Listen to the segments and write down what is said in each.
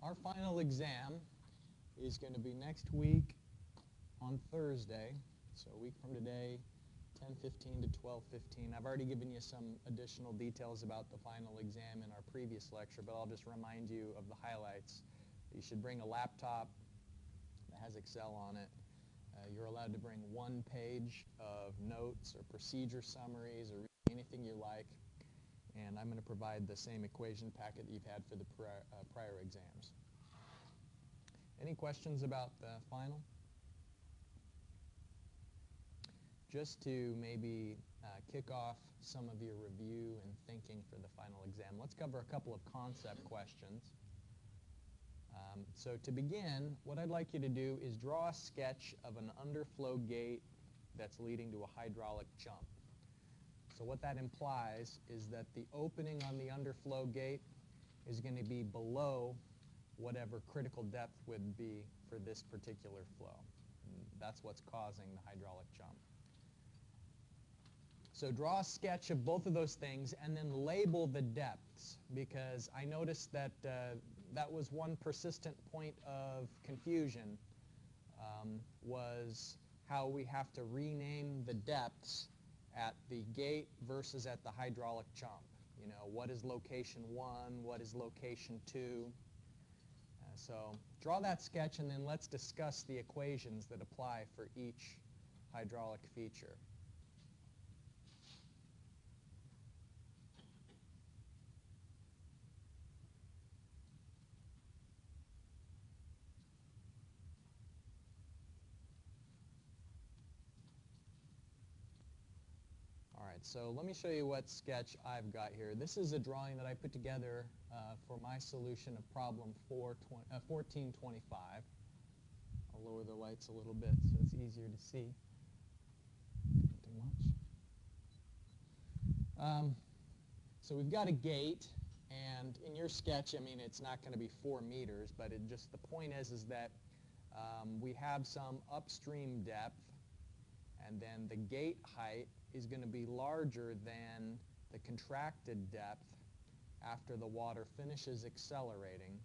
our final exam is going to be next week on Thursday, so a week from today, 10:15 to 12:15. I've already given you some additional details about the final exam in our previous lecture, but I'll just remind you of the highlights. You should bring a laptop that has Excel on it. You're allowed to bring 1 page of notes or procedure summaries or anything you like. And I'm going to provide the same equation packet that you've had for the prior exams. Any questions about the final? Just to maybe kick off some of your review and thinking for the final exam, let's cover a couple of concept questions. So to begin, what I'd like you to do is draw a sketch of an underflow gate that's leading to a hydraulic jump. So what that implies is that the opening on the underflow gate is going to be below whatever critical depth would be for this particular flow. And that's what's causing the hydraulic jump. So draw a sketch of both of those things and then label the depths, because I noticed that that was one persistent point of confusion, was how we have to rename the depths at the gate versus at the hydraulic jump. You know, what is location 1, what is location 2? So draw that sketch and then let's discuss the equations that apply for each hydraulic feature. All right, so let me show you what sketch I've got here. This is a drawing that I put together for my solution of problem 1425. I'll lower the lights a little bit so it's easier to see. Don't do much. So we've got a gate, and in your sketch, I mean, it's not going to be 4 meters, but the point is that we have some upstream depth, and then the gate height is going to be larger than the contracted depth after the water finishes accelerating.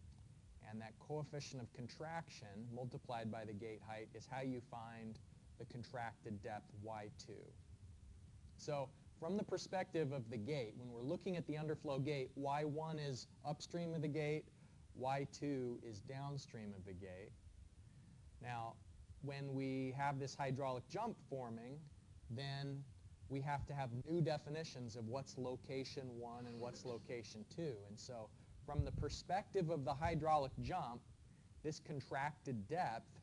And that coefficient of contraction multiplied by the gate height is how you find the contracted depth Y2. So from the perspective of the gate, when we're looking at the underflow gate, Y1 is upstream of the gate, Y2 is downstream of the gate. Now, when we have this hydraulic jump forming, then we have to have new definitions of what's location 1 and what's location 2. And so from the perspective of the hydraulic jump, this contracted depth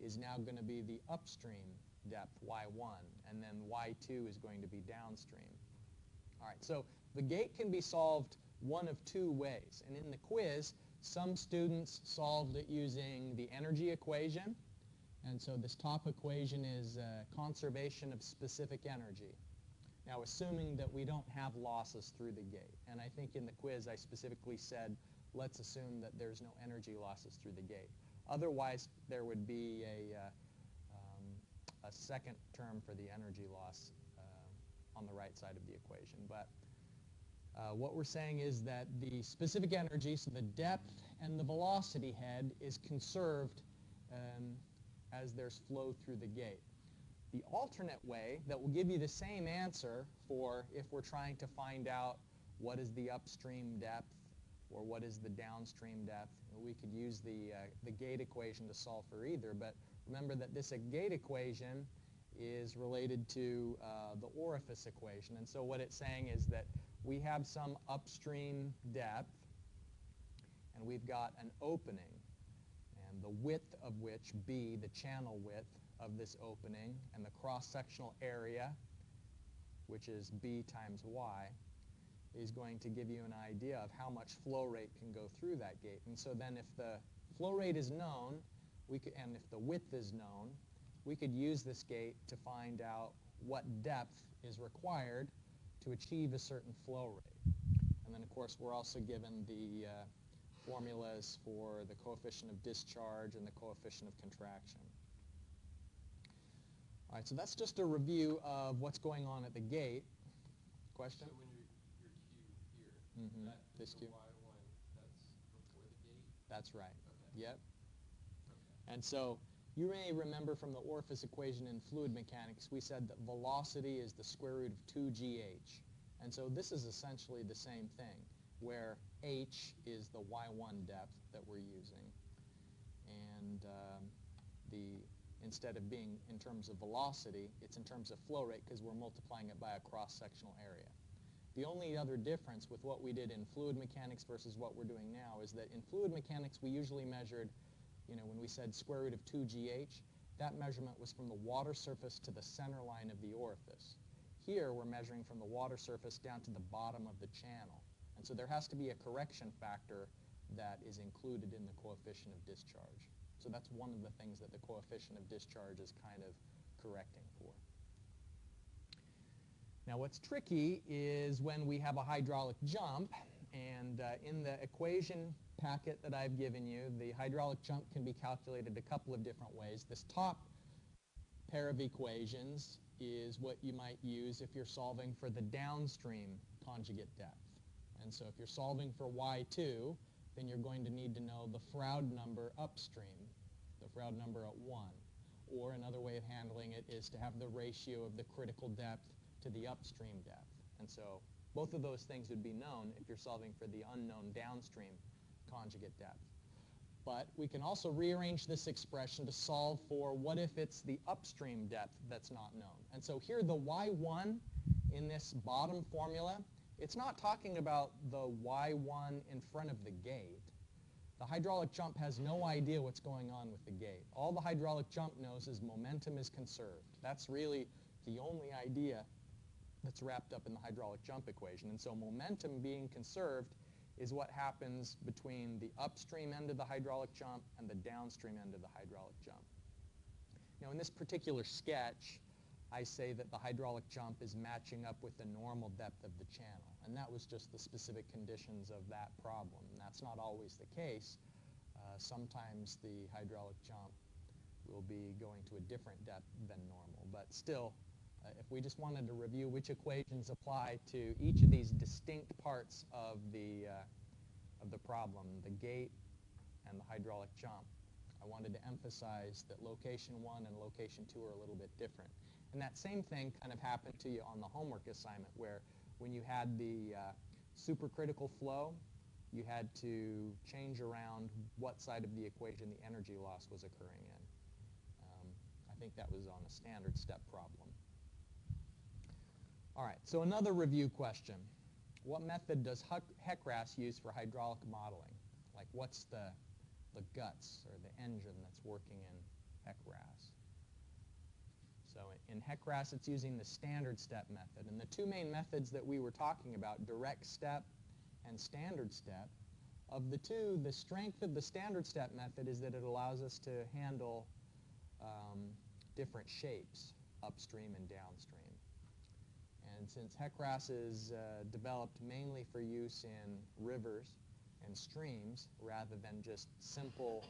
is now going to be the upstream depth, Y1, and then Y2 is going to be downstream. All right, so the gate can be solved one of 2 ways. And in the quiz, some students solved it using the energy equation. And so this top equation is conservation of specific energy. Now, assuming that we don't have losses through the gate. And I think in the quiz I specifically said, let's assume that there's no energy losses through the gate. Otherwise, there would be a second term for the energy loss on the right side of the equation. But what we're saying is that the specific energy, so the depth and the velocity head, is conserved as there's flow through the gate. The alternate way that will give you the same answer for if we're trying to find out what is the upstream depth or what is the downstream depth, we could use the gate equation to solve for either. But remember that this gate equation is related to the orifice equation. And so what it's saying is that we have some upstream depth, and we've got an opening, and the width of which, B, the channel width of this opening, and the cross-sectional area, which is B times Y, is going to give you an idea of how much flow rate can go through that gate. And so then if the flow rate is known, and if the width is known, we could use this gate to find out what depth is required to achieve a certain flow rate. And then, of course, we're also given the formulas for the coefficient of discharge and the coefficient of contraction. All right, so that's just a review of what's going on at the gate. Question? So when your cube here, Mm-hmm. that This the cube. Y1, that's before the gate? That's right. Okay. Yep. Okay. And so you may remember from the orifice equation in fluid mechanics, we said that velocity is the square root of 2gh. And so this is essentially the same thing, where h is the y1 depth that we're using. And instead of being in terms of velocity, it's in terms of flow rate because we're multiplying it by a cross-sectional area. The only other difference with what we did in fluid mechanics versus what we're doing now is that in fluid mechanics we usually measured, when we said square root of 2gh, that measurement was from the water surface to the center line of the orifice. Here we're measuring from the water surface down to the bottom of the channel. And so there has to be a correction factor that is included in the coefficient of discharge. So that's one of the things that the coefficient of discharge is kind of correcting for. Now what's tricky is when we have a hydraulic jump, and in the equation packet that I've given you, the hydraulic jump can be calculated a couple of different ways. This top pair of equations is what you might use if you're solving for the downstream conjugate depth. And so if you're solving for y2, then you're going to need to know the Froude number upstream, the Froude number at 1. Or another way of handling it is to have the ratio of the critical depth to the upstream depth. And so both of those things would be known if you're solving for the unknown downstream conjugate depth. But we can also rearrange this expression to solve for what if it's the upstream depth that's not known. And so here the y1 in this bottom formula, it's not talking about the y1 in front of the gate. The hydraulic jump has no idea what's going on with the gate. All the hydraulic jump knows is momentum is conserved. That's really the only idea that's wrapped up in the hydraulic jump equation. And so momentum being conserved is what happens between the upstream end of the hydraulic jump and the downstream end of the hydraulic jump. Now in this particular sketch, I say that the hydraulic jump is matching up with the normal depth of the channel. And that was just the specific conditions of that problem. And that's not always the case. Sometimes the hydraulic jump will be going to a different depth than normal. But still, if we just wanted to review which equations apply to each of these distinct parts of the problem, the gate and the hydraulic jump, I wanted to emphasize that location 1 and location 2 are a little bit different. And that same thing kind of happened to you on the homework assignment, where when you had the supercritical flow, you had to change around what side of the equation the energy loss was occurring in. I think that was on a standard step problem. All right, so another review question. What method does Heckras use for hydraulic modeling? Like what's the guts or the engine that's working in Heckras? So in Heckras, it's using the standard step method. And the two main methods that we were talking about, direct step and standard step, of the two, the strength of the standard step method is that it allows us to handle different shapes, upstream and downstream. And since Heckras is developed mainly for use in rivers and streams rather than just simple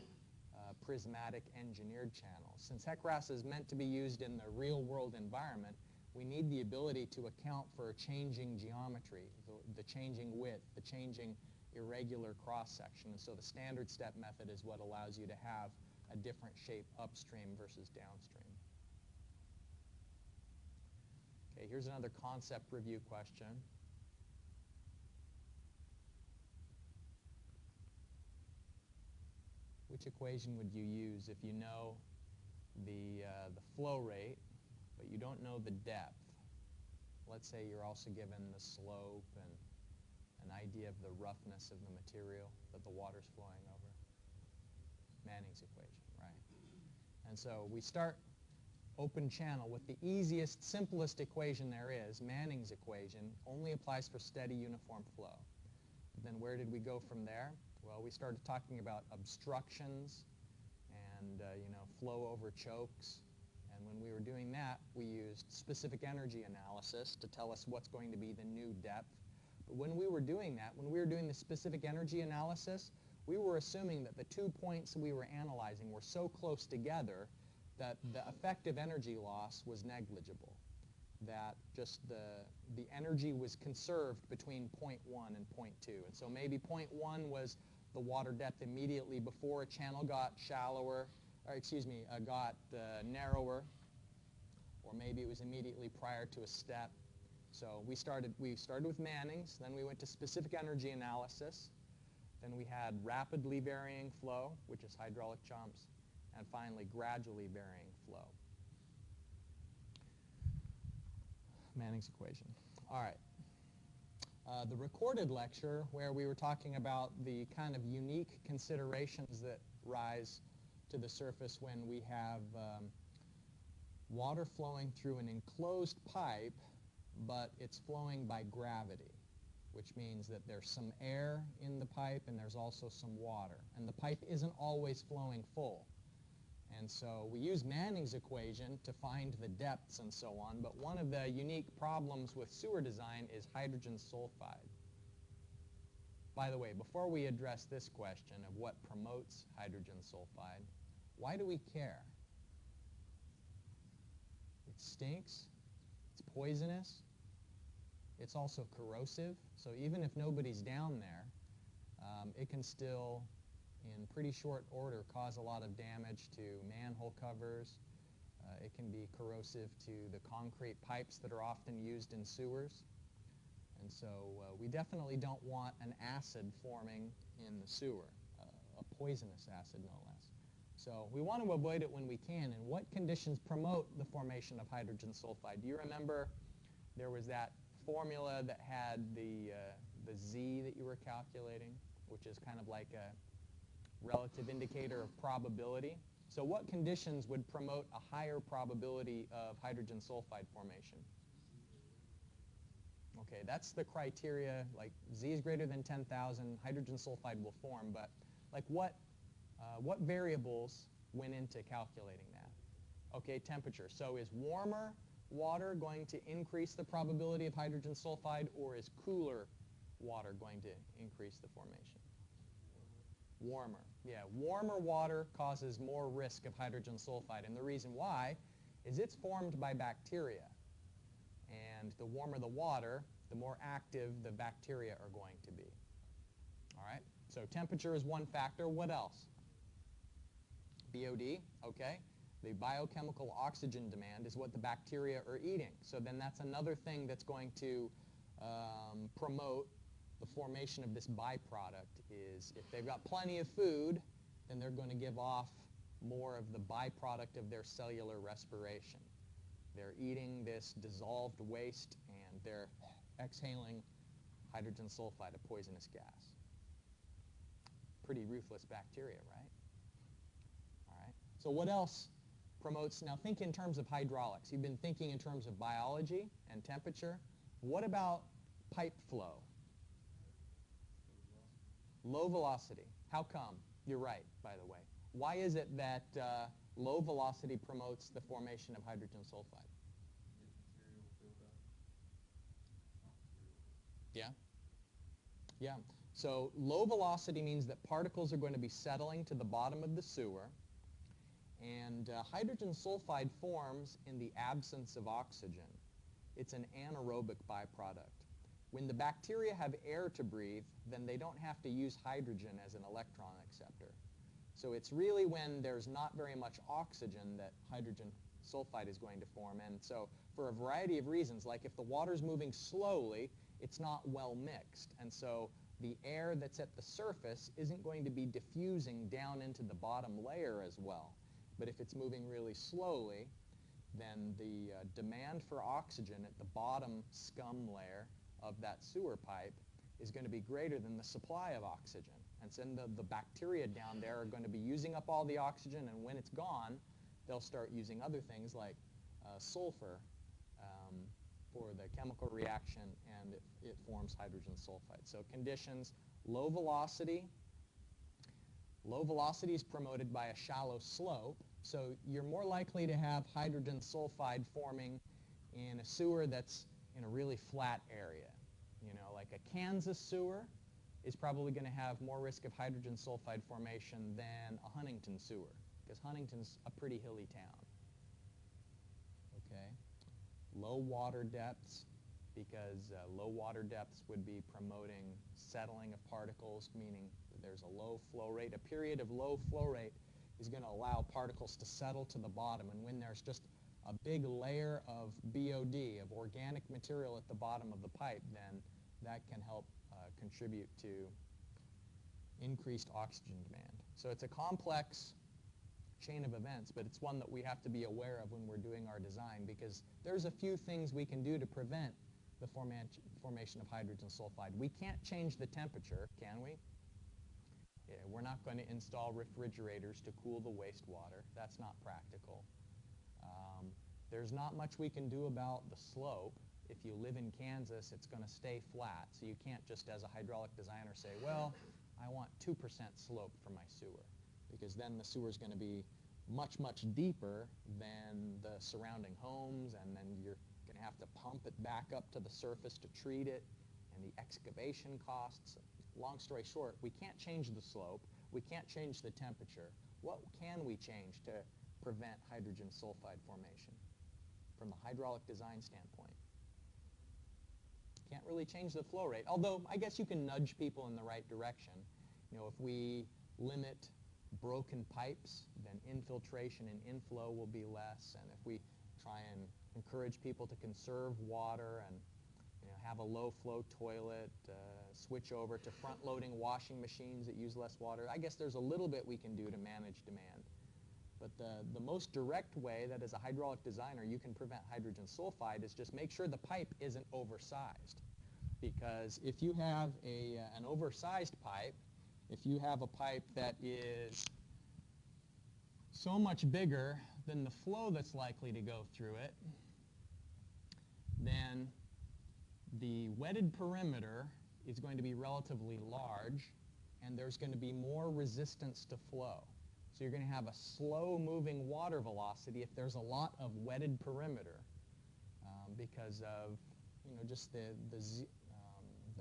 prismatic engineered channels, since Heckras is meant to be used in the real-world environment, we need the ability to account for changing geometry, the changing width, the changing irregular cross-section. And so the standard step method is what allows you to have a different shape upstream versus downstream. Okay, here's another concept review question. Which equation would you use if you know the flow rate, but you don't know the depth? Let's say you're also given the slope and an idea of the roughness of the material that the water's flowing over. Manning's equation, right? And so we start open channel with the easiest, simplest equation there is. Manning's equation only applies for steady, uniform flow. Then where did we go from there? Well, we started talking about obstructions and flow over chokes. And when we were doing that, we used specific energy analysis to tell us what's going to be the new depth. But when we were doing that, when we were doing the specific energy analysis, we were assuming that the 2 points we were analyzing were so close together that the effective energy loss was negligible, that just the energy was conserved between point 1 and point 2. And so maybe point 1 was the water depth immediately before a channel got shallower, or excuse me, got narrower, or maybe it was immediately prior to a step. So we started with Manning's, then we went to specific energy analysis, then we had rapidly varying flow, which is hydraulic jumps, and finally gradually varying flow. Manning's equation. All right. The recorded lecture where we were talking about the kind of unique considerations that rise to the surface when we have water flowing through an enclosed pipe, but it's flowing by gravity, which means that there's some air in the pipe and there's also some water. And the pipe isn't always flowing full. And so we use Manning's equation to find the depths and so on, but one of the unique problems with sewer design is hydrogen sulfide. By the way, before we address this question of what promotes hydrogen sulfide, why do we care? It stinks, it's poisonous, it's also corrosive, so even if nobody's down there, it can still, in pretty short order, cause a lot of damage to manhole covers. It can be corrosive to the concrete pipes that are often used in sewers. And so we definitely don't want an acid forming in the sewer, a poisonous acid no less. So we want to avoid it when we can. And what conditions promote the formation of hydrogen sulfide? Do you remember there was that formula that had the Z that you were calculating, which is kind of like a relative indicator of probability? So what conditions would promote a higher probability of hydrogen sulfide formation? Okay, that's the criteria, like Z is greater than 10,000, hydrogen sulfide will form, but like what variables went into calculating that? Okay, temperature. So is warmer water going to increase the probability of hydrogen sulfide, or is cooler water going to increase the formation? Warmer. Yeah, warmer water causes more risk of hydrogen sulfide, and the reason why is it's formed by bacteria. And the warmer the water, the more active the bacteria are going to be. All right? So temperature is one factor. What else? BOD, okay? The biochemical oxygen demand is what the bacteria are eating. So then that's another thing that's going to promote the formation of this byproduct. Is if they've got plenty of food, then they're going to give off more of the byproduct of their cellular respiration. They're eating this dissolved waste and they're exhaling hydrogen sulfide, a poisonous gas. Pretty ruthless bacteria, right? All right. So what else promotes? Now think in terms of hydraulics. You've been thinking in terms of biology and temperature. What about pipe flow? Low velocity. How come? You're right, by the way. Why is it that low velocity promotes the formation of hydrogen sulfide? Yeah? Yeah. So low velocity means that particles are going to be settling to the bottom of the sewer, and hydrogen sulfide forms in the absence of oxygen. It's an anaerobic byproduct. When the bacteria have air to breathe, then they don't have to use hydrogen as an electron acceptor. So it's really when there's not very much oxygen that hydrogen sulfide is going to form. And so for a variety of reasons, like if the water's moving slowly, it's not well mixed. And so the air that's at the surface isn't going to be diffusing down into the bottom layer as well. But if it's moving really slowly, then the demand for oxygen at the bottom scum layer of that sewer pipe is going to be greater than the supply of oxygen. And so then the bacteria down there are going to be using up all the oxygen, and when it's gone, they'll start using other things like sulfur for the chemical reaction, and it forms hydrogen sulfide. So conditions: low velocity. Low velocity is promoted by a shallow slope, so you're more likely to have hydrogen sulfide forming in a sewer that's in a really flat area. You know, like a Kansas sewer is probably going to have more risk of hydrogen sulfide formation than a Huntington sewer, because Huntington's a pretty hilly town. Okay. Low water depths, because low water depths would be promoting settling of particles, meaning there's a low flow rate. A period of low flow rate is going to allow particles to settle to the bottom, and when there's just a big layer of BOD, of organic material at the bottom of the pipe, then that can help contribute to increased oxygen demand. So it's a complex chain of events, but it's one that we have to be aware of when we're doing our design, because there's a few things we can do to prevent the formation of hydrogen sulfide. We can't change the temperature, can we? Yeah, we're not going to install refrigerators to cool the wastewater. That's not practical. There's not much we can do about the slope. If you live in Kansas, it's going to stay flat, so you can't just as a hydraulic designer say, well, I want 2% slope for my sewer, because then the sewer is going to be much, much deeper than the surrounding homes, and then you're going to have to pump it back up to the surface to treat it, and the excavation costs. Long story short, we can't change the slope, we can't change the temperature. What can we change to prevent hydrogen sulfide formation from the hydraulic design standpoint? Can't really change the flow rate, although I guess you can nudge people in the right direction. You know, if we limit broken pipes, then infiltration and inflow will be less, and if we try and encourage people to conserve water and have a low flow toilet, switch over to front loading washing machines that use less water, I guess there's a little bit we can do to manage demand. But the most direct way that as a hydraulic designer you can prevent hydrogen sulfide is just make sure the pipe isn't oversized. Because if you have an oversized pipe, if you have a pipe that is so much bigger than the flow that's likely to go through it, then the wetted perimeter is going to be relatively large, and there's going to be more resistance to flow. So you're going to have a slow-moving water velocity if there's a lot of wetted perimeter because of just the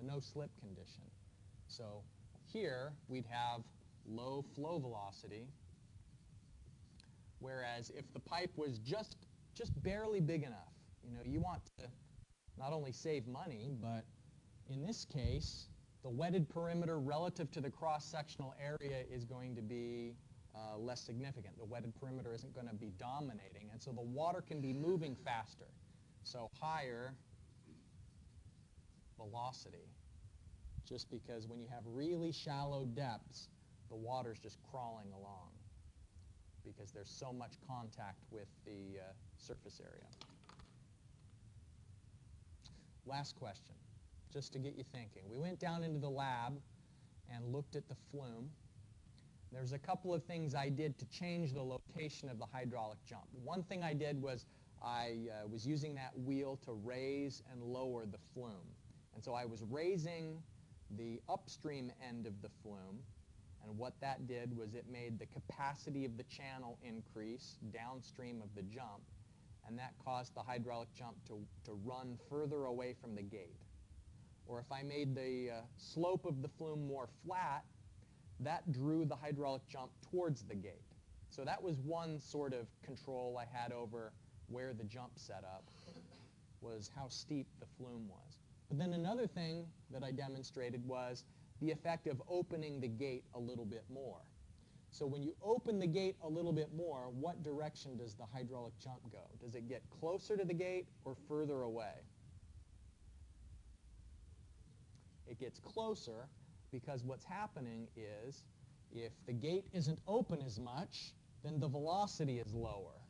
no-slip condition. So here we'd have low flow velocity, whereas if the pipe was just barely big enough, you want to not only save money, but in this case, the wetted perimeter relative to the cross-sectional area is going to be less significant. The wetted perimeter isn't going to be dominating, and so the water can be moving faster. So higher velocity, just because when you have really shallow depths, the water's just crawling along because there's so much contact with the surface area. Last question, just to get you thinking. We went down into the lab and looked at the flume. There's a couple of things I did to change the location of the hydraulic jump. One thing I did was I was using that wheel to raise and lower the flume. And so I was raising the upstream end of the flume, and what that did was it made the capacity of the channel increase downstream of the jump, and that caused the hydraulic jump to run further away from the gate. Or if I made the slope of the flume more flat, that drew the hydraulic jump towards the gate. So that was one sort of control I had over where the jump set up, was how steep the flume was. But then another thing that I demonstrated was the effect of opening the gate a little bit more. So when you open the gate a little bit more, what direction does the hydraulic jump go? Does it get closer to the gate or further away? It gets closer, because what's happening is if the gate isn't open as much, then the velocity is lower.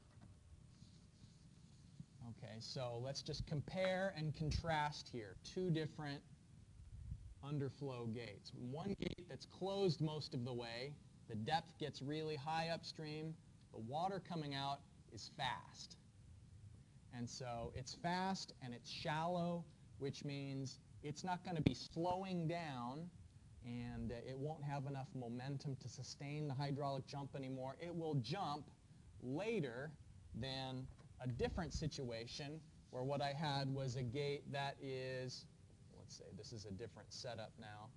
Okay, so let's just compare and contrast here. Two different underflow gates. One gate that's closed most of the way, the depth gets really high upstream, the water coming out is fast. And so it's fast and it's shallow, which means it's not going to be slowing down, and it won't have enough momentum to sustain the hydraulic jump anymore. It will jump later than a different situation where what I had was a gate that is, let's say this is a different setup now.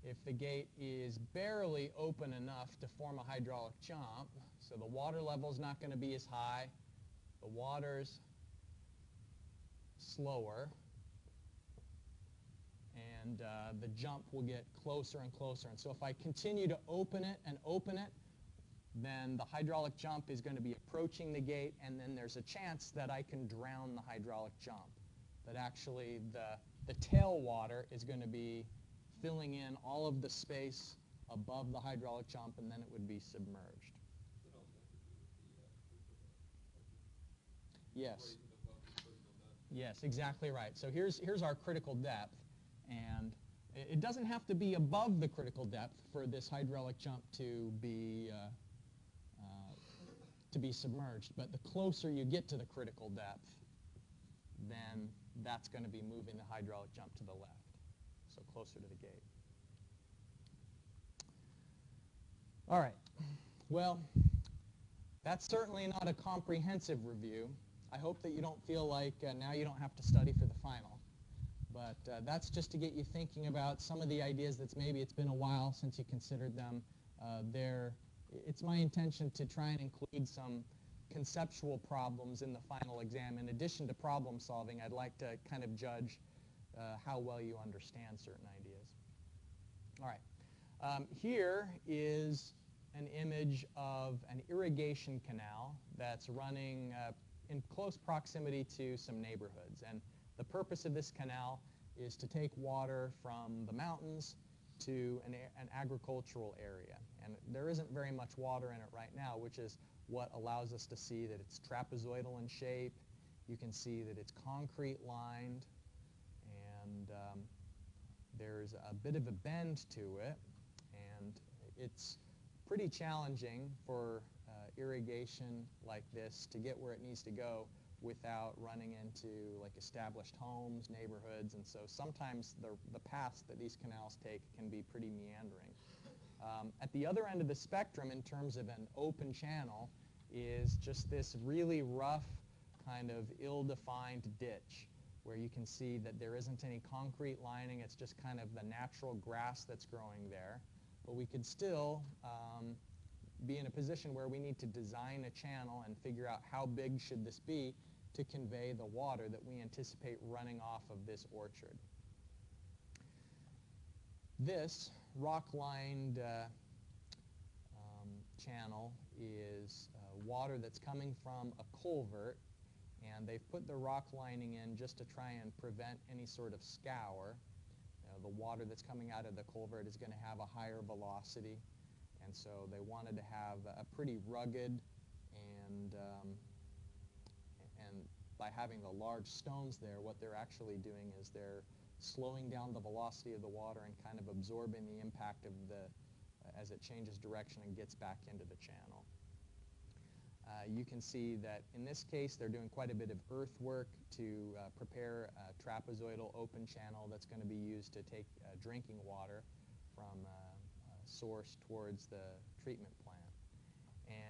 If the gate is barely open enough to form a hydraulic jump, so the water level is not going to be as high, the water's slower, and the jump will get closer and closer. And so if I continue to open it and open it, then the hydraulic jump is going to be approaching the gate, and then there's a chance that I can drown the hydraulic jump. That actually the tail water is going to be filling in all of the space above the hydraulic jump, and then it would be submerged. Yes. Yes, exactly right. So here's our critical depth, and it doesn't have to be above the critical depth for this hydraulic jump to be submerged. But the closer you get to the critical depth, then that's going to be moving the hydraulic jump to the left, so closer to the gate. All right. Well, that's certainly not a comprehensive review. I hope that you don't feel like now you don't have to study for the final. But that's just to get you thinking about some of the ideas that's maybe it's been a while since you considered them. It's my intention to try and include some conceptual problems in the final exam. In addition to problem solving, I'd like to kind of judge how well you understand certain ideas. All right. Here is an image of an irrigation canal that's running in close proximity to some neighborhoods. And the purpose of this canal is to take water from the mountains to an agricultural area. And there isn't very much water in it right now, which is what allows us to see that it's trapezoidal in shape. You can see that it's concrete lined, and there's a bit of a bend to it, and it's pretty challenging for irrigation like this to get where it needs to go without running into like established homes, neighborhoods, and so sometimes the paths that these canals take can be pretty meandering. At the other end of the spectrum, in terms of an open channel, is just this really rough kind of ill-defined ditch where you can see that there isn't any concrete lining. It's just kind of the natural grass that's growing there. But we could still be in a position where we need to design a channel and figure out how big should this be to convey the water that we anticipate running off of this orchard. This rock-lined channel is water that's coming from a culvert, and they've put the rock lining in just to try and prevent any sort of scour. The water that's coming out of the culvert is going to have a higher velocity, and so they wanted to have a pretty rugged, and by having the large stones there, what they're actually doing is they're slowing down the velocity of the water and kind of absorbing the impact of as it changes direction and gets back into the channel. You can see that in this case they're doing quite a bit of earthwork to prepare a trapezoidal open channel that's going to be used to take drinking water from a source towards the treatment plant.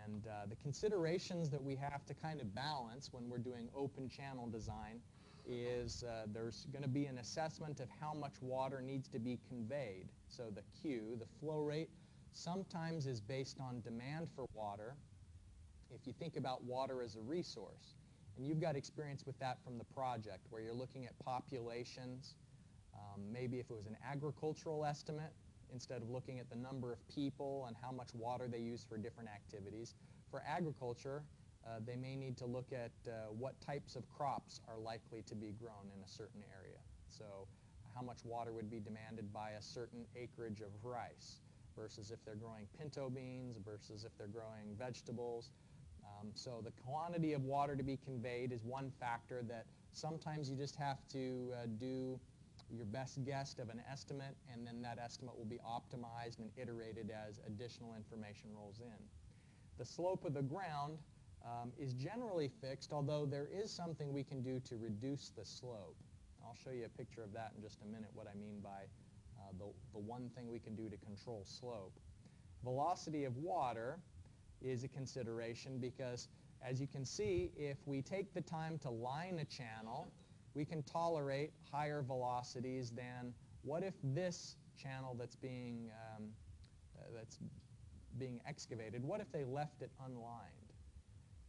And the considerations that we have to kind of balance when we're doing open channel design is there's going to be an assessment of how much water needs to be conveyed. So the Q, the flow rate, sometimes is based on demand for water. If you think about water as a resource, and you've got experience with that from the project where you're looking at populations, maybe if it was an agricultural estimate, instead of looking at the number of people and how much water they use for different activities. For agriculture, they may need to look at what types of crops are likely to be grown in a certain area. So how much water would be demanded by a certain acreage of rice versus if they're growing pinto beans versus if they're growing vegetables. So the quantity of water to be conveyed is one factor that sometimes you just have to do your best guess of an estimate, and then that estimate will be optimized and iterated as additional information rolls in. The slope of the ground is generally fixed, although there is something we can do to reduce the slope. I'll show you a picture of that in just a minute, what I mean by the one thing we can do to control slope. Velocity of water is a consideration because, as you can see, if we take the time to line a channel, we can tolerate higher velocities than what if this channel that's being excavated, what if they left it unlined?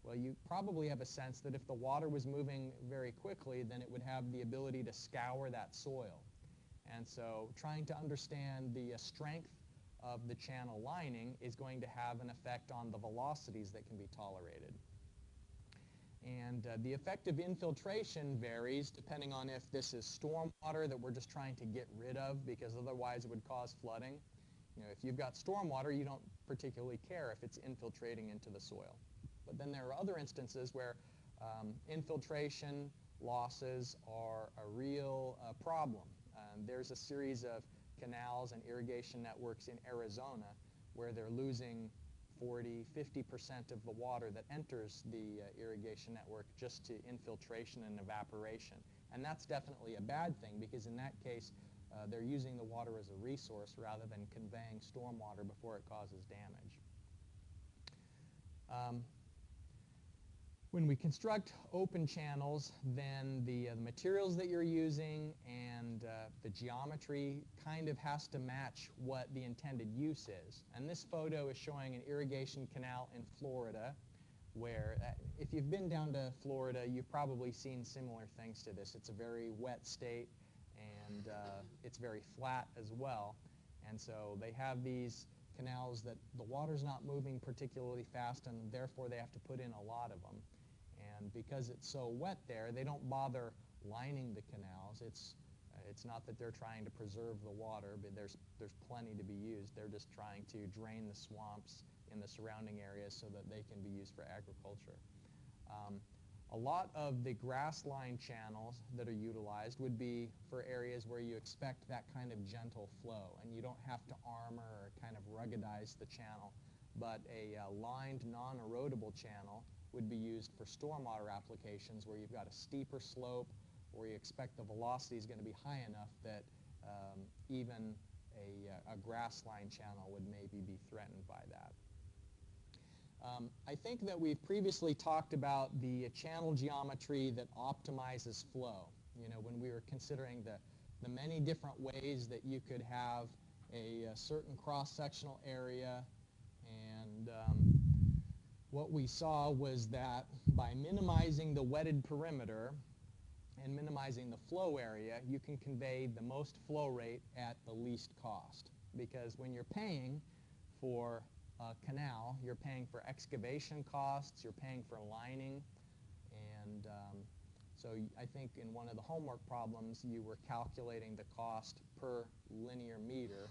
Well, you probably have a sense that if the water was moving very quickly, then it would have the ability to scour that soil. And so trying to understand the strength of the channel lining is going to have an effect on the velocities that can be tolerated. And the effect of infiltration varies depending on if this is storm water that we're just trying to get rid of because otherwise it would cause flooding. You know, if you've got storm water, you don't particularly care if it's infiltrating into the soil. But then there are other instances where infiltration losses are a real problem. There's a series of canals and irrigation networks in Arizona where they're losing 40, 50% of the water that enters the irrigation network just to infiltration and evaporation. And that's definitely a bad thing because in that case they're using the water as a resource rather than conveying stormwater before it causes damage. When we construct open channels, then the materials that you're using and the geometry kind of has to match what the intended use is. And this photo is showing an irrigation canal in Florida where, if you've been down to Florida, you've probably seen similar things to this. It's a very wet state and it's very flat as well. And so they have these canals that the water's not moving particularly fast and therefore they have to put in a lot of them. And because it's so wet there, they don't bother lining the canals. It's not that they're trying to preserve the water, but there's plenty to be used. They're just trying to drain the swamps in the surrounding areas so that they can be used for agriculture. A lot of the grass-lined channels that are utilized would be for areas where you expect that kind of gentle flow, and you don't have to armor or kind of ruggedize the channel. But a lined, non-erodible channel would be used for stormwater applications where you've got a steeper slope, where you expect the velocity is going to be high enough that even a grass-lined channel would maybe be threatened by that. I think that we've previously talked about the channel geometry that optimizes flow. You know, when we were considering the many different ways that you could have a certain cross-sectional area, and what we saw was that by minimizing the wetted perimeter and minimizing the flow area, you can convey the most flow rate at the least cost. Because when you're paying for a canal, you're paying for excavation costs, you're paying for lining, and so I think in one of the homework problems you were calculating the cost per linear meter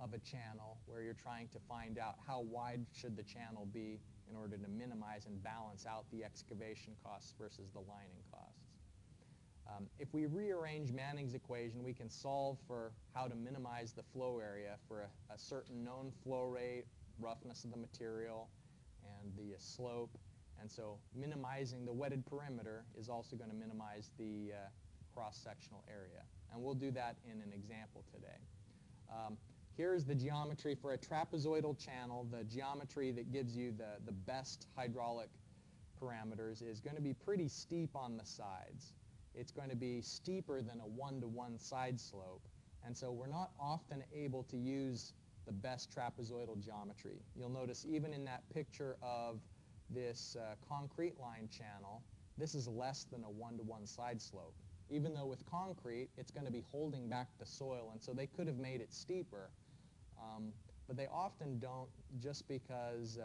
of a channel where you're trying to find out how wide should the channel be in order to minimize and balance out the excavation costs versus the lining costs. If we rearrange Manning's equation, we can solve for how to minimize the flow area for a certain known flow rate, roughness of the material, and the slope. And so minimizing the wetted perimeter is also going to minimize the cross-sectional area. And we'll do that in an example today. Here's the geometry for a trapezoidal channel. The geometry that gives you the best hydraulic parameters is going to be pretty steep on the sides. It's going to be steeper than a one-to-one side slope. And so we're not often able to use the best trapezoidal geometry. You'll notice even in that picture of this concrete line channel, this is less than a one-to-one side slope. Even though with concrete, it's going to be holding back the soil, and so they could have made it steeper. But they often don't, just because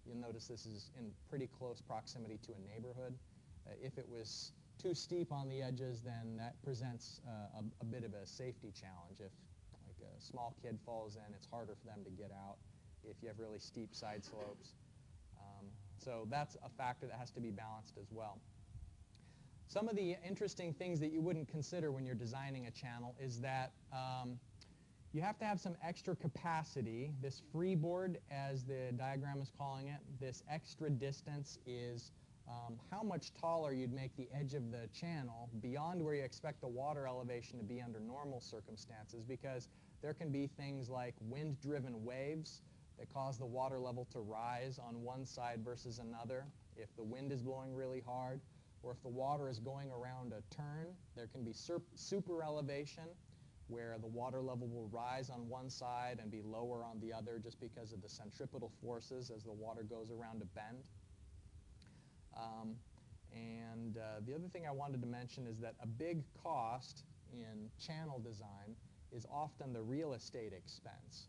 you'll notice this is in pretty close proximity to a neighborhood. If it was too steep on the edges, then that presents a bit of a safety challenge. If like a small kid falls in, it's harder for them to get out if you have really steep side slopes. So that's a factor that has to be balanced as well. Some of the interesting things that you wouldn't consider when you're designing a channel is that you have to have some extra capacity. This freeboard, as the diagram is calling it, this extra distance is how much taller you'd make the edge of the channel beyond where you expect the water elevation to be under normal circumstances, because there can be things like wind-driven waves that cause the water level to rise on one side versus another if the wind is blowing really hard, or if the water is going around a turn. There can be super elevation where the water level will rise on one side and be lower on the other just because of the centripetal forces as the water goes around a bend. The other thing I wanted to mention is that a big cost in channel design is often the real estate expense.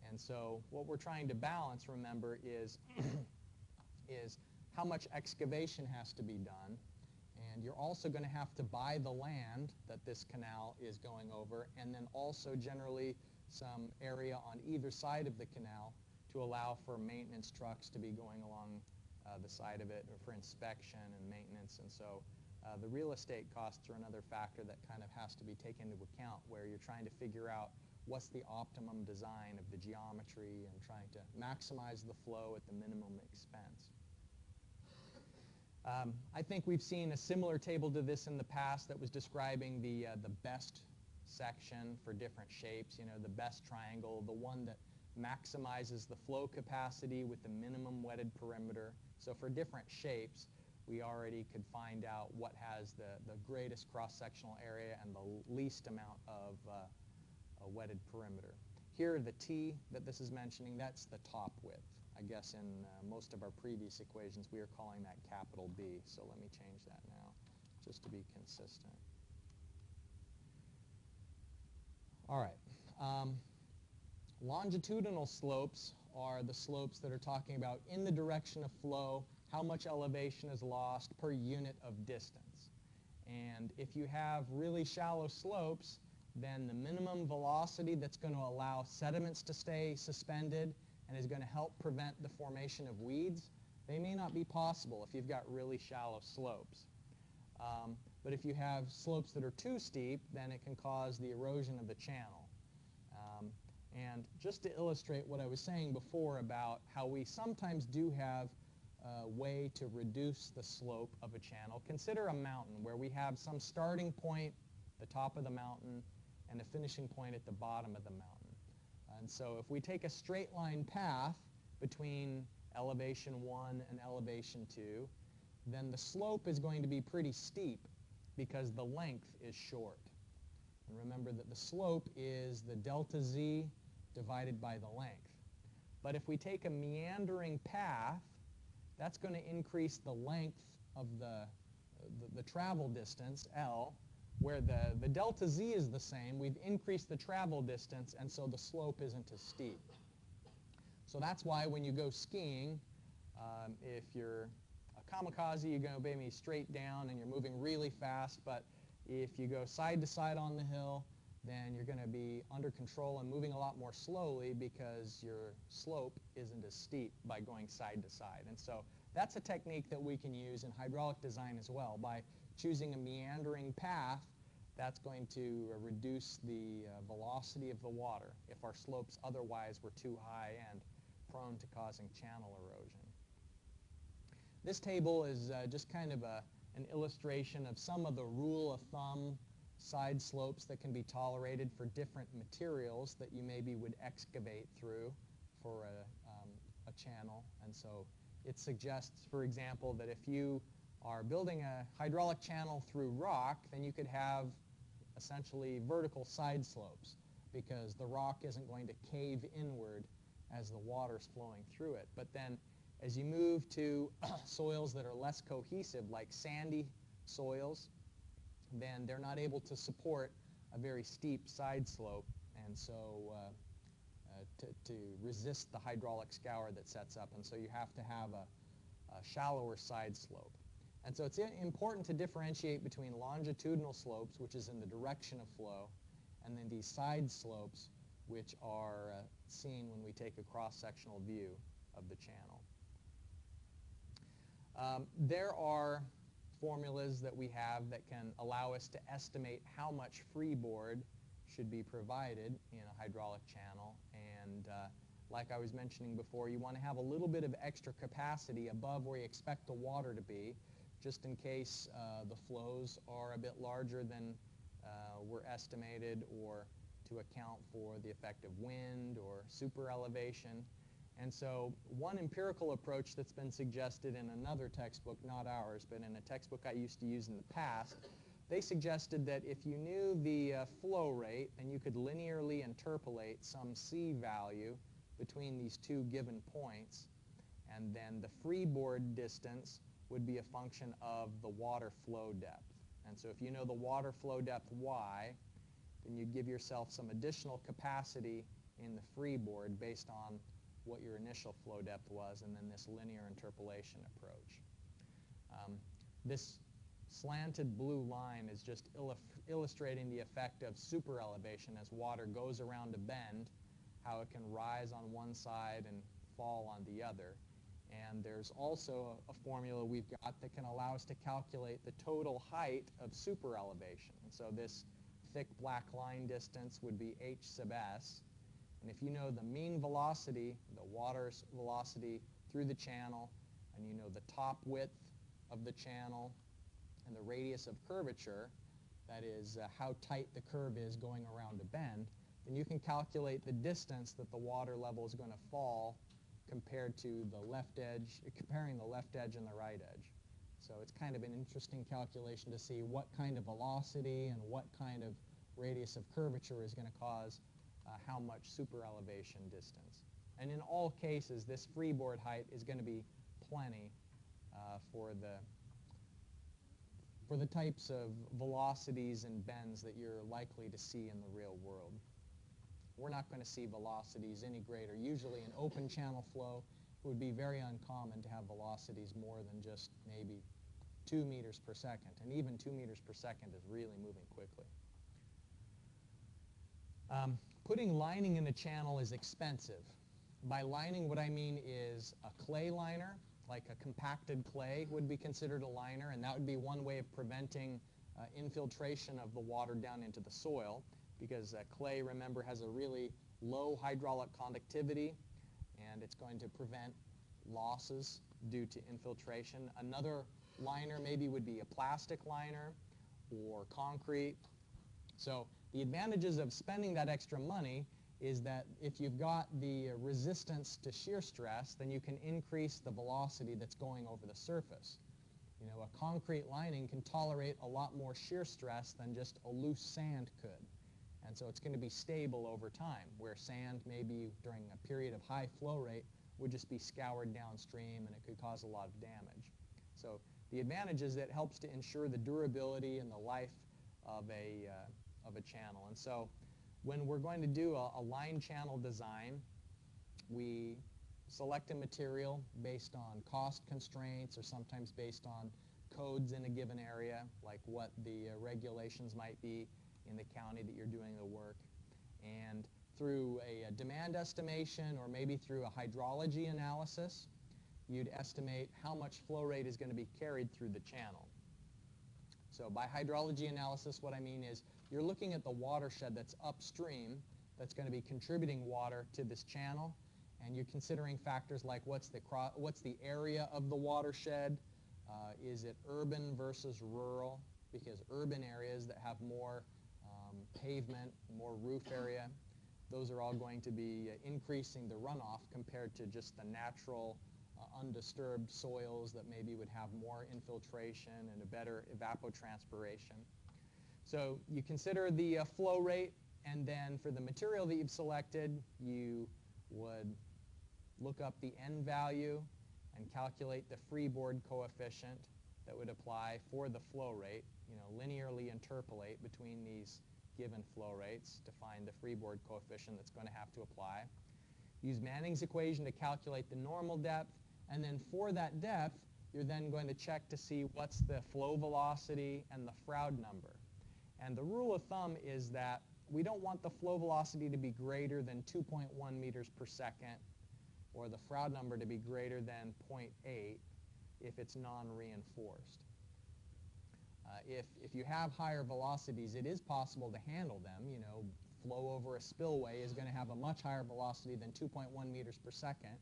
And so what we're trying to balance, remember, is, is how much excavation has to be done. And you're also going to have to buy the land that this canal is going over, and then also generally some area on either side of the canal to allow for maintenance trucks to be going along the side of it, or for inspection and maintenance. And so the real estate costs are another factor that kind of has to be taken into account, where you're trying to figure out what's the optimum design of the geometry and trying to maximize the flow at the minimum expense. I think we've seen a similar table to this in the past that was describing the best section for different shapes, you know, the best triangle, the one that maximizes the flow capacity with the minimum wetted perimeter. So for different shapes, we already could find out what has the greatest cross-sectional area and the least amount of a wetted perimeter. Here, the T that this is mentioning, that's the top width. I guess in most of our previous equations, we are calling that capital B. So let me change that now, just to be consistent. All right. Longitudinal slopes are the slopes that are talking about in the direction of flow, how much elevation is lost per unit of distance. And if you have really shallow slopes, then the minimum velocity that's going to allow sediments to stay suspended and is going to help prevent the formation of weeds, they may not be possible if you've got really shallow slopes. But if you have slopes that are too steep, then it can cause the erosion of the channel. And just to illustrate what I was saying before about how we sometimes do have a way to reduce the slope of a channel, consider a mountain where we have some starting point, the top of the mountain, and a finishing point at the bottom of the mountain. And so if we take a straight line path between elevation 1 and elevation 2, then the slope is going to be pretty steep because the length is short. And remember that the slope is the delta z divided by the length. But if we take a meandering path, that's going to increase the length of the travel distance, L, where the delta z is the same. We've increased the travel distance, and so the slope isn't as steep. So that's why when you go skiing, if you're a kamikaze, you're going to be straight down and you're moving really fast, but if you go side to side on the hill, then you're going to be under control and moving a lot more slowly because your slope isn't as steep by going side to side. And so that's a technique that we can use in hydraulic design as well. By choosing a meandering path, that's going to reduce the velocity of the water if our slopes otherwise were too high and prone to causing channel erosion. This table is just kind of an illustration of some of the rule of thumb side slopes that can be tolerated for different materials that you maybe would excavate through for a channel. And so it suggests, for example, that if you are building a hydraulic channel through rock, then you could have essentially vertical side slopes because the rock isn't going to cave inward as the water's flowing through it. But then as you move to soils that are less cohesive, like sandy soils, then they're not able to support a very steep side slope, and so to resist the hydraulic scour that sets up, and so you have to have a shallower side slope. And so it's important to differentiate between longitudinal slopes, which is in the direction of flow, and then these side slopes, which are seen when we take a cross-sectional view of the channel. There are formulas that we have that can allow us to estimate how much freeboard should be provided in a hydraulic channel. And like I was mentioning before, you want to have a little bit of extra capacity above where you expect the water to be, just in case the flows are a bit larger than were estimated, or to account for the effect of wind or super elevation. And so one empirical approach that's been suggested in another textbook, not ours, but in a textbook I used to use in the past, they suggested that if you knew the flow rate, then you could linearly interpolate some C value between these two given points, and then the freeboard distance would be a function of the water flow depth. And so if you know the water flow depth y, then you give yourself some additional capacity in the freeboard based on what your initial flow depth was, and then this linear interpolation approach. This slanted blue line is just illustrating the effect of super elevation as water goes around a bend, how it can rise on one side and fall on the other. And there's also a formula we've got that can allow us to calculate the total height of super elevation. And so this thick black line distance would be h sub s. And if you know the mean velocity, the water's velocity through the channel, and you know the top width of the channel and the radius of curvature, that is how tight the curve is going around a bend, then you can calculate the distance that the water level is going to fall compared to the left edge, comparing the left edge and the right edge. So it's kind of an interesting calculation to see what kind of velocity and what kind of radius of curvature is going to cause how much super elevation distance. And in all cases, this freeboard height is going to be plenty for the types of velocities and bends that you're likely to see in the real world. We're not going to see velocities any greater. Usually in open channel flow, it would be very uncommon to have velocities more than just maybe 2 meters per second. And even 2 meters per second is really moving quickly. Putting lining in a channel is expensive. By lining, what I mean is a clay liner, like a compacted clay would be considered a liner, and that would be one way of preventing infiltration of the water down into the soil, because clay, remember, has a really low hydraulic conductivity, and it's going to prevent losses due to infiltration. Another liner maybe would be a plastic liner or concrete. So the advantages of spending that extra money is that if you've got the resistance to shear stress, then you can increase the velocity that's going over the surface. You know, a concrete lining can tolerate a lot more shear stress than just a loose sand could. And so it's going to be stable over time, where sand maybe during a period of high flow rate would just be scoured downstream and it could cause a lot of damage. So the advantage is that it helps to ensure the durability and the life of a channel. And so when we're going to do a line channel design, we select a material based on cost constraints or sometimes based on codes in a given area, like what the regulations might be in the county that you're doing the work. And through a demand estimation or maybe through a hydrology analysis, you'd estimate how much flow rate is going to be carried through the channel. So by hydrology analysis, what I mean is you're looking at the watershed that's upstream that's going to be contributing water to this channel, and you're considering factors like what's the area of the watershed, is it urban versus rural, because urban areas that have more pavement, more roof area, those are all going to be increasing the runoff compared to just the natural undisturbed soils that maybe would have more infiltration and a better evapotranspiration. So you consider the flow rate, and then for the material that you've selected, you would look up the N value and calculate the freeboard coefficient that would apply for the flow rate, you know, linearly interpolate between these given flow rates to find the freeboard coefficient that's going to have to apply. Use Manning's equation to calculate the normal depth, and then for that depth, you're then going to check to see what's the flow velocity and the Froude number. And the rule of thumb is that we don't want the flow velocity to be greater than 2.1 meters per second, or the Froude number to be greater than 0.8 if it's non-reinforced. If you have higher velocities, it is possible to handle them. You know, flow over a spillway is going to have a much higher velocity than 2.1 meters per second,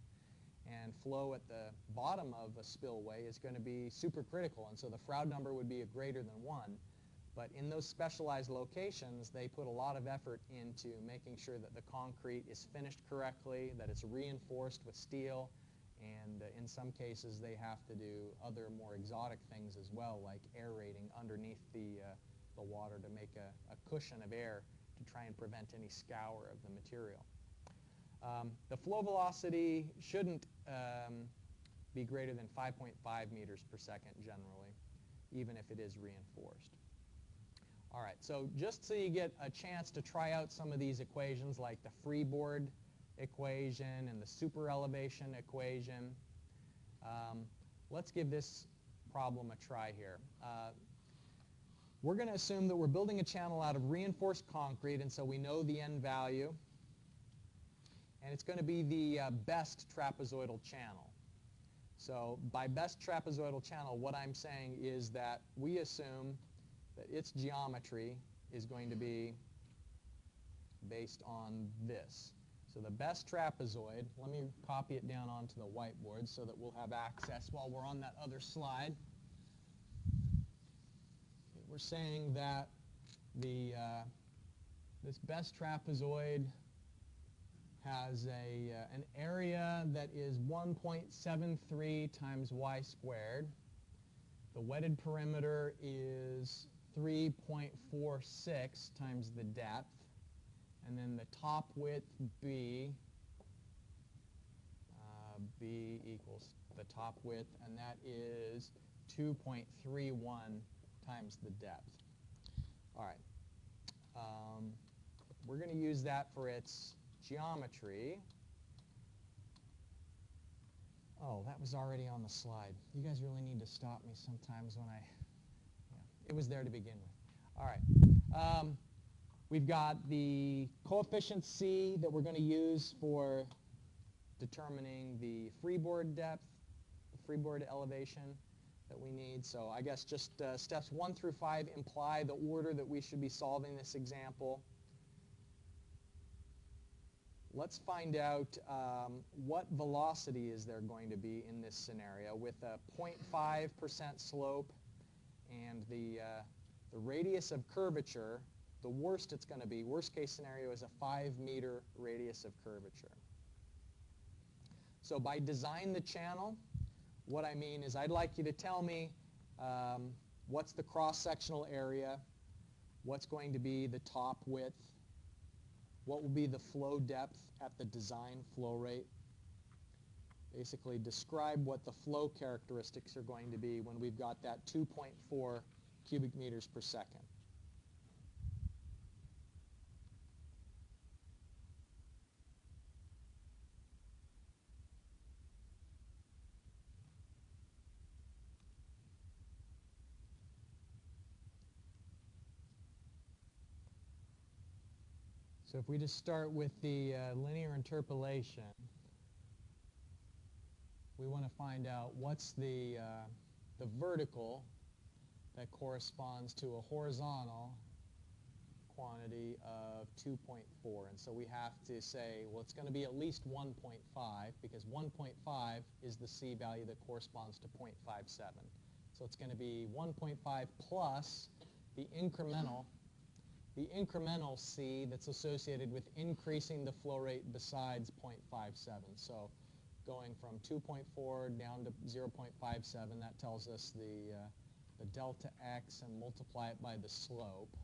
and flow at the bottom of a spillway is going to be supercritical, and so the Froude number would be a greater than 1. But in those specialized locations, they put a lot of effort into making sure that the concrete is finished correctly, that it's reinforced with steel, and in some cases they have to do other more exotic things as well, like aerating underneath the water to make a cushion of air to try and prevent any scour of the material. The flow velocity shouldn't be greater than 5.5 meters per second generally, even if it is reinforced. All right, so just so you get a chance to try out some of these equations like the freeboard equation and the super elevation equation, let's give this problem a try here. We're going to assume that we're building a channel out of reinforced concrete, and so we know the N value, and it's going to be the best trapezoidal channel. So by best trapezoidal channel, what I'm saying is that we assume that its geometry is going to be based on this. So the best trapezoid, let me copy it down onto the whiteboard so that we'll have access while we're on that other slide. We're saying that this best trapezoid has an area that is 1.73 times y squared. The wetted perimeter is 3.46 times the depth. And then the top width B equals the top width, and that is 2.31 times the depth. All right. We're going to use that for its geometry. Oh, that was already on the slide. You guys really need to stop me sometimes when it was there to begin with. All right. We've got the coefficient C that we're going to use for determining the freeboard depth, the freeboard elevation that we need. So I guess just steps 1 through 5 imply the order that we should be solving this example. Let's find out what velocity is there going to be in this scenario with a 0.5% slope and the radius of curvature. The worst it's going to be, worst case scenario, is a 5-meter radius of curvature. So by design the channel, what I mean is I'd like you to tell me what's the cross-sectional area, what's going to be the top width, what will be the flow depth at the design flow rate. Basically describe what the flow characteristics are going to be when we've got that 2.4 cubic meters per second. So if we just start with the linear interpolation, we want to find out what's the vertical that corresponds to a horizontal quantity of 2.4. And so we have to say, well, it's going to be at least 1.5 because 1.5 is the C value that corresponds to 0.57. So it's going to be 1.5 plus the incremental C that's associated with increasing the flow rate besides 0.57. So going from 2.4 down to 0.57, that tells us the delta x and multiply it by the slope.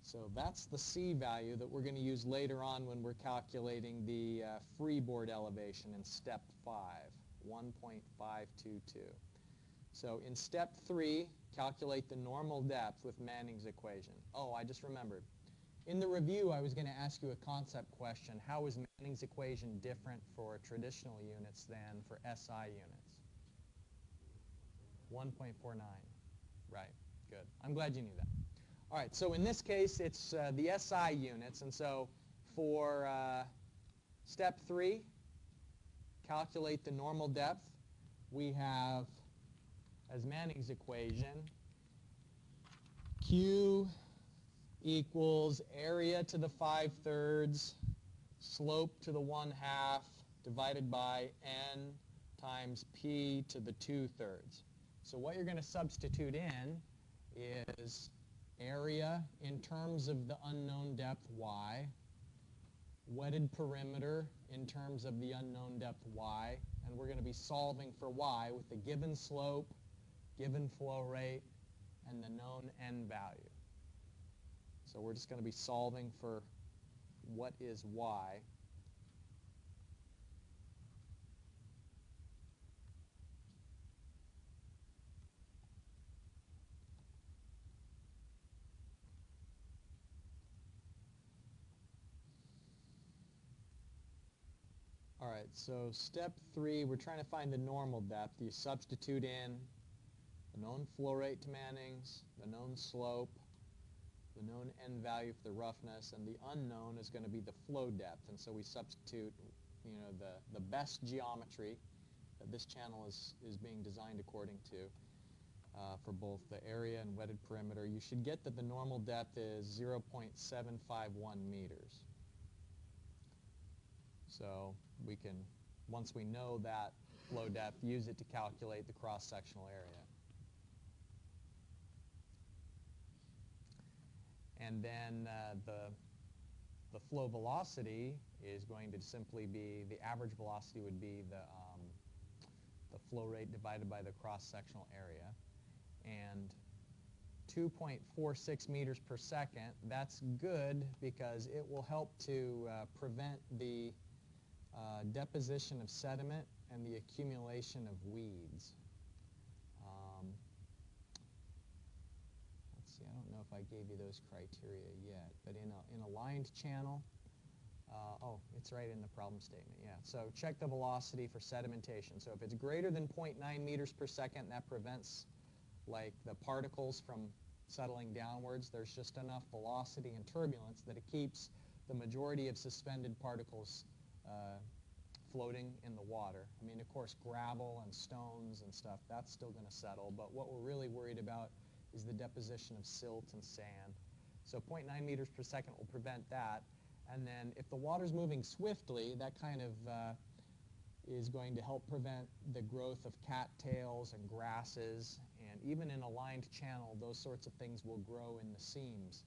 So that's the C value that we're going to use later on when we're calculating the freeboard elevation in step 5, 1.522. So in step 3, calculate the normal depth with Manning's equation. Oh, I just remembered. In the review, I was going to ask you a concept question. How is Manning's equation different for traditional units than for SI units? 1.49. Right, good. I'm glad you knew that. All right, so in this case, it's the SI units. And so for step 3, calculate the normal depth. We have, as Manning's equation, Q equals area to the 5/3, slope to the 1/2, divided by N times P to the 2/3. So what you're going to substitute in is area in terms of the unknown depth y, wetted perimeter in terms of the unknown depth y, and we're going to be solving for y with the given slope, given flow rate, and the known N value. So we're just going to be solving for what is y. All right, so step 3, we're trying to find the normal depth. You substitute in the known flow rate to Manning's, the known slope, the known end value for the roughness, and the unknown is going to be the flow depth. And so we substitute, the best geometry that this channel is being designed according to for both the area and wetted perimeter. You should get that the normal depth is 0.751 meters. So we can, once we know that flow depth, use it to calculate the cross-sectional area. And then the flow velocity is going to simply be, the average velocity would be the flow rate divided by the cross-sectional area. And 2.46 meters per second, that's good because it will help to prevent the deposition of sediment and the accumulation of weeds. Let's see, I don't know if I gave you those criteria yet, but in a lined channel, oh, it's right in the problem statement, yeah. So check the velocity for sedimentation. So if it's greater than 0.9 meters per second, that prevents like the particles from settling downwards. There's just enough velocity and turbulence that it keeps the majority of suspended particles floating in the water. I mean, of course, gravel and stones and stuff, that's still going to settle, but what we're really worried about is the deposition of silt and sand. So 0.9 meters per second will prevent that. And then if the water's moving swiftly, that kind of is going to help prevent the growth of cattails and grasses. And even in a lined channel, those sorts of things will grow in the seams.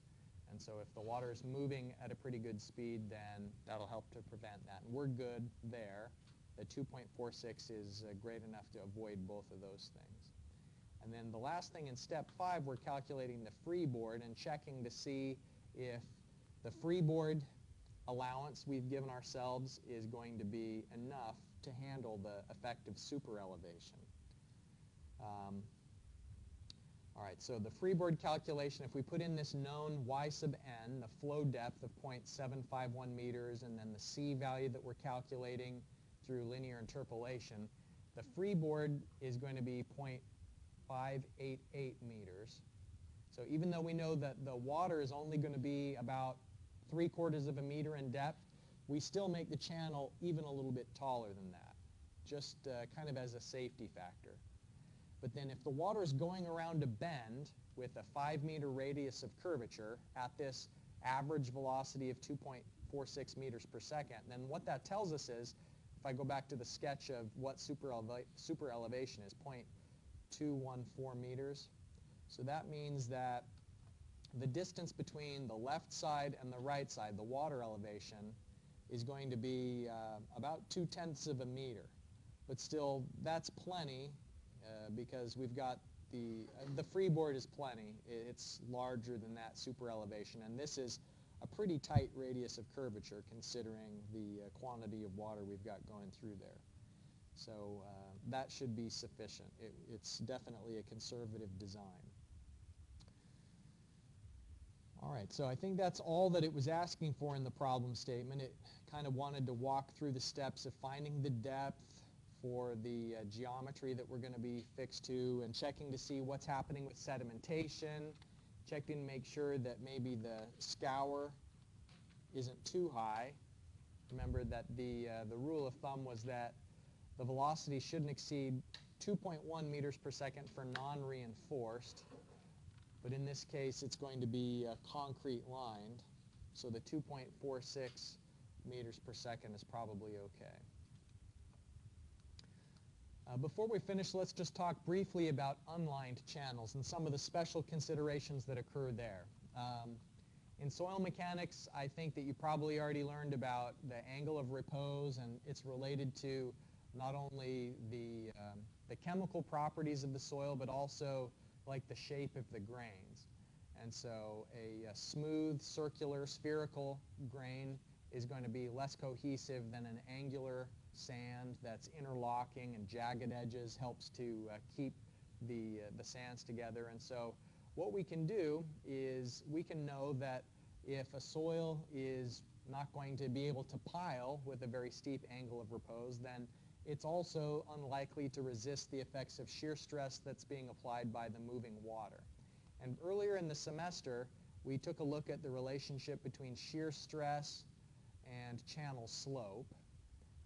And so if the water is moving at a pretty good speed, then that'll help to prevent that. And we're good there. The 2.46 is great enough to avoid both of those things. And then the last thing in step 5, we're calculating the freeboard and checking to see if the freeboard allowance we've given ourselves is going to be enough to handle the effective super elevation. All right, so the freeboard calculation, if we put in this known y sub n, the flow depth of 0.751 meters, and then the c value that we're calculating through linear interpolation, the freeboard is going to be 0.588 meters. So even though we know that the water is only going to be about 3/4 of a meter in depth, we still make the channel even a little bit taller than that, just kind of as a safety factor. But then if the water is going around a bend with a 5-meter radius of curvature at this average velocity of 2.46 meters per second, then what that tells us is, if I go back to the sketch of what super elevation is, 0.214 meters. So that means that the distance between the left side and the right side, the water elevation, is going to be about 0.2 of a meter. But still, that's plenty because we've got the freeboard is plenty. It's larger than that super elevation, and this is a pretty tight radius of curvature considering the quantity of water we've got going through there. So that should be sufficient. It's definitely a conservative design. All right, so I think that's all that it was asking for in the problem statement. It kind of wanted to walk through the steps of finding the depth for the geometry that we're going to be fixed to, and checking to see what's happening with sedimentation, checking to make sure that maybe the scour isn't too high. Remember that the rule of thumb was that the velocity shouldn't exceed 2.1 meters per second for non-reinforced. But in this case, it's going to be concrete lined, so the 2.46 meters per second is probably okay. Before we finish, let's just talk briefly about unlined channels and some of the special considerations that occur there. In soil mechanics, I think that you probably already learned about the angle of repose, and it's related to not only the chemical properties of the soil, but also like the shape of the grains. And so a smooth, circular, spherical grain is going to be less cohesive than an angular sand that's interlocking, and jagged edges helps to keep the sands together. And so what we can do is we can know that if a soil is not going to be able to pile with a very steep angle of repose, then it's also unlikely to resist the effects of shear stress that's being applied by the moving water. And earlier in the semester, we took a look at the relationship between shear stress and channel slope.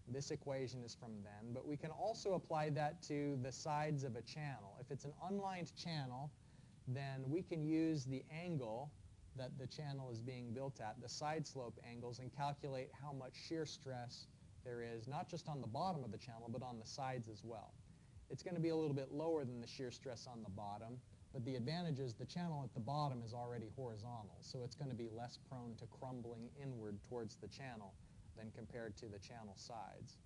This equation is from then, but we can also apply that to the sides of a channel. If it's an unlined channel, then we can use the angle that the channel is being built at, the side slope angles, and calculate how much shear stress there is, not just on the bottom of the channel, but on the sides as well. It's going to be a little bit lower than the shear stress on the bottom, but the advantage is the channel at the bottom is already horizontal, so it's going to be less prone to crumbling inward towards the channel than compared to the channel sides.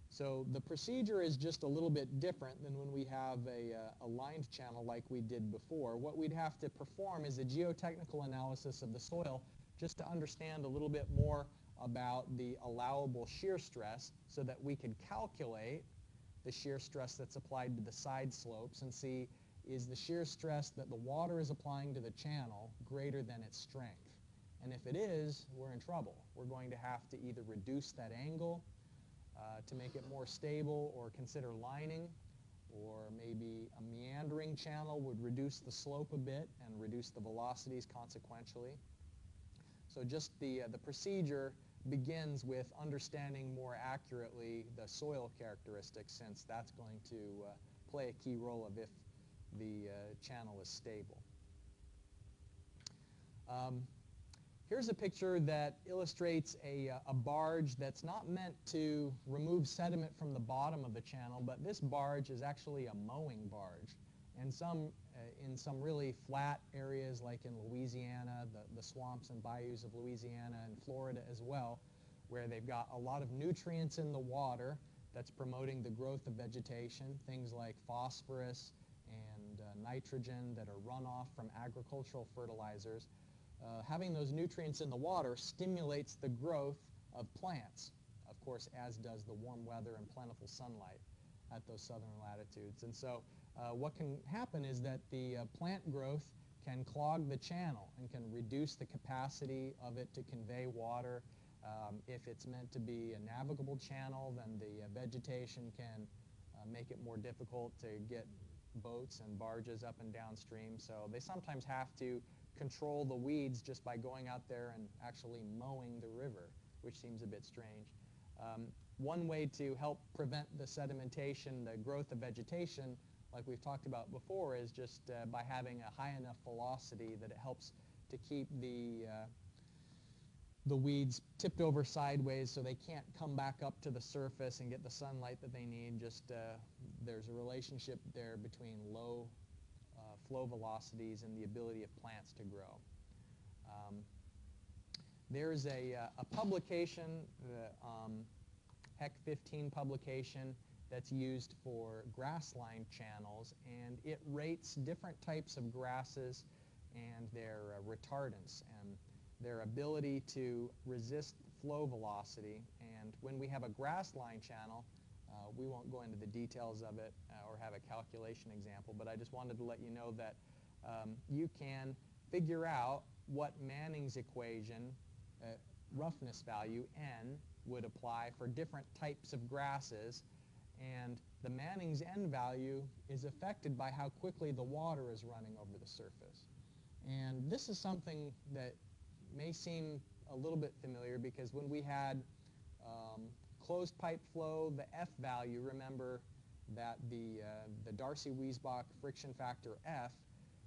So the procedure is just a little bit different than when we have a lined channel like we did before. What we'd have to perform is a geotechnical analysis of the soil just to understand a little bit more about the allowable shear stress so that we could calculate the shear stress that's applied to the side slopes and see, is the shear stress that the water is applying to the channel greater than its strength? And if it is, we're in trouble. We're going to have to either reduce that angle to make it more stable, or consider lining, or maybe a meandering channel would reduce the slope a bit and reduce the velocities consequentially. So just the procedure begins with understanding more accurately the soil characteristics, since that's going to play a key role of if the channel is stable. Here's a picture that illustrates a barge that's not meant to remove sediment from the bottom of the channel, but this barge is actually a mowing barge. And in some really flat areas, like in Louisiana, the swamps and bayous of Louisiana and Florida as well, where they've got a lot of nutrients in the water that's promoting the growth of vegetation, things like phosphorus and nitrogen that are runoff from agricultural fertilizers. Having those nutrients in the water stimulates the growth of plants, of course, as does the warm weather and plentiful sunlight at those southern latitudes. And so what can happen is that the plant growth can clog the channel and can reduce the capacity of it to convey water. If it's meant to be a navigable channel, then the vegetation can make it more difficult to get boats and barges up and downstream. So they sometimes have to control the weeds just by going out there and actually mowing the river, which seems a bit strange. One way to help prevent the sedimentation, the growth of vegetation, like we've talked about before, is just by having a high enough velocity that it helps to keep the weeds tipped over sideways so they can't come back up to the surface and get the sunlight that they need. Just there's a relationship there between low flow velocities and the ability of plants to grow. There's a publication, the HEC 15 publication, that's used for grass-lined channels, and it rates different types of grasses and their retardants and their ability to resist flow velocity. And when we have a grass-lined channel, we won't go into the details of it or have a calculation example, but I just wanted to let you know that you can figure out what Manning's equation, roughness value, N, would apply for different types of grasses, and the Manning's N value is affected by how quickly the water is running over the surface. And this is something that may seem a little bit familiar, because when we had closed pipe flow, the F value, remember that the Darcy-Weisbach friction factor F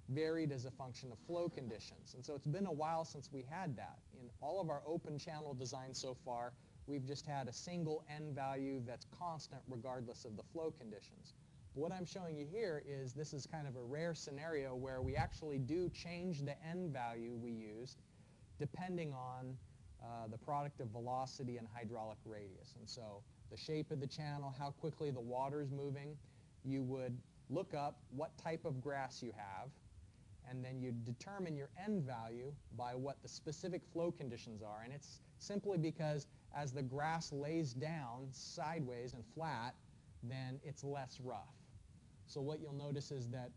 varied as a function of flow conditions. And so it's been a while since we had that. In all of our open channel designs so far, we've just had a single N value that's constant regardless of the flow conditions. But what I'm showing you here is this is kind of a rare scenario where we actually do change the N value we used depending on the product of velocity and hydraulic radius. And so the shape of the channel, how quickly the water is moving, you would look up what type of grass you have, and then you determine your N value by what the specific flow conditions are. And it's simply because as the grass lays down sideways and flat, then it's less rough. So what you'll notice is that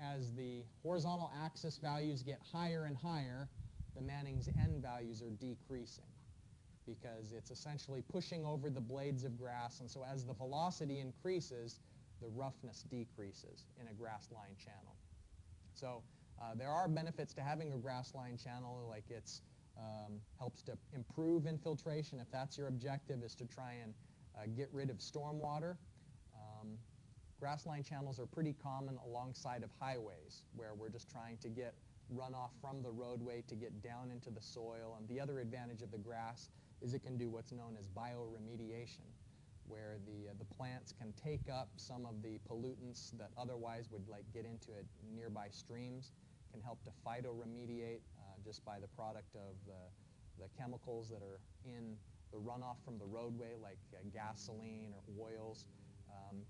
as the horizontal axis values get higher and higher, the Manning's N values are decreasing because it's essentially pushing over the blades of grass, and so as the velocity increases, the roughness decreases in a grass-lined channel. So there are benefits to having a grass-lined channel, like it's helps to improve infiltration. If that's your objective, is to try and get rid of stormwater. Grass-lined channels are pretty common alongside of highways, where we're just trying to get runoff from the roadway to get down into the soil. And the other advantage of the grass is it can do what's known as bioremediation, where the plants can take up some of the pollutants that otherwise would get into nearby streams, can help to phytoremediate just by the product of the chemicals that are in the runoff from the roadway, like gasoline or oils,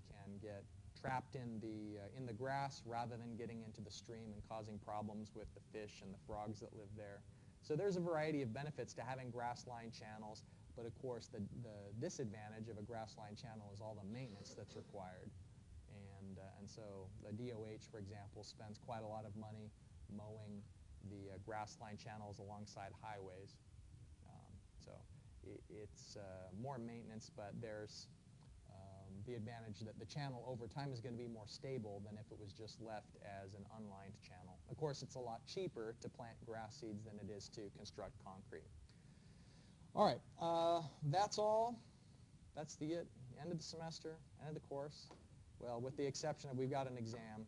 can get trapped in the grass rather than getting into the stream and causing problems with the fish and the frogs that live there. So there's a variety of benefits to having grass-lined channels, but of course the disadvantage of a grass-lined channel is all the maintenance that's required. And so the DOH, for example, spends quite a lot of money mowing the grass-lined channels alongside highways. So it's more maintenance, but there's the advantage that the channel over time is going to be more stable than if it was just left as an unlined channel. Of course, it's a lot cheaper to plant grass seeds than it is to construct concrete. All right, that's all. That's the end of the semester, end of the course. Well, with the exception of we've got an exam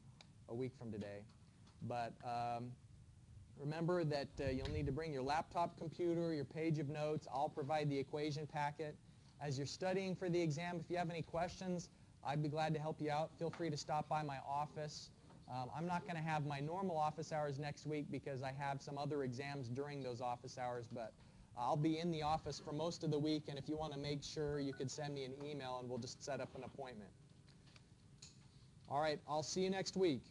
a week from today. But remember that you'll need to bring your laptop computer, your page of notes. I'll provide the equation packet. As you're studying for the exam, if you have any questions, I'd be glad to help you out. Feel free to stop by my office. I'm not going to have my normal office hours next week because I have some other exams during those office hours, but I'll be in the office for most of the week, and if you want to make sure, you could send me an email and we'll just set up an appointment. All right, I'll see you next week.